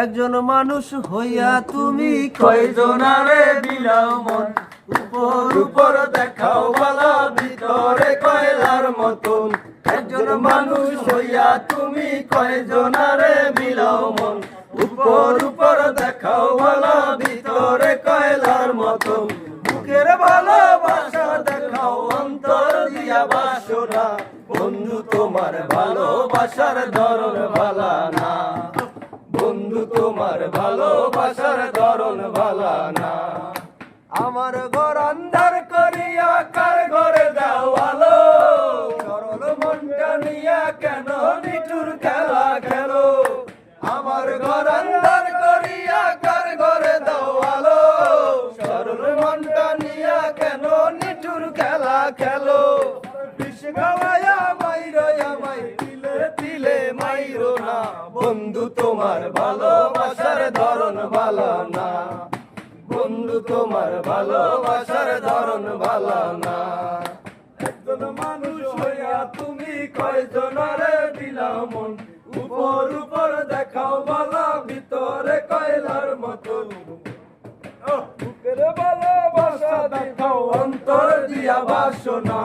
একজন মানুষ হইয়া তুমি কয়জনারে দিলাও মন, উপর উপর দেখাও বালা ভিতরে কয়লার মতন। একজন মানুষ হইয়া তুমি কয়জনারে বিলাও মন, উপর উপর দেখাও বালা ভিতরে কয়লার মতন। বুকের ভালোবাসা দেখাও অন্তর দিয়া বাসনা, বন্ধু তোমার ভালোবাসার ধরন ভালা না, বন্ধু তোমার ভালোবাসার ধরন ভালা না। আমার ঘর আন্ধার করিয়া কার ঘরে দাও আলো, সরল মনটা নিয়া কেন নিঠুর খেলা খেলো। আমার ঘর আন্ধার করিয়া কার ঘরে দাও আলো, সরল মনটা নিয়া কেন নিঠুর খেলা খেলো। বিষ খাওয়ায়া মাইরো আমায় তিলে তিলে মাইরো না, বন্ধু তোমার ভালোবাসার ধরন ভালো না, বন্ধু তোমার ভালোবাসার ধরন ভালো না। একজন মানুষ হইয়া তুমি কয়জনারে দিলাও মন, উপর উপর দেখাও বালা ভিতরে কয়লার মতন। বুকের ভালোবাসা দেখাও অন্তর দিয়া বাসনা,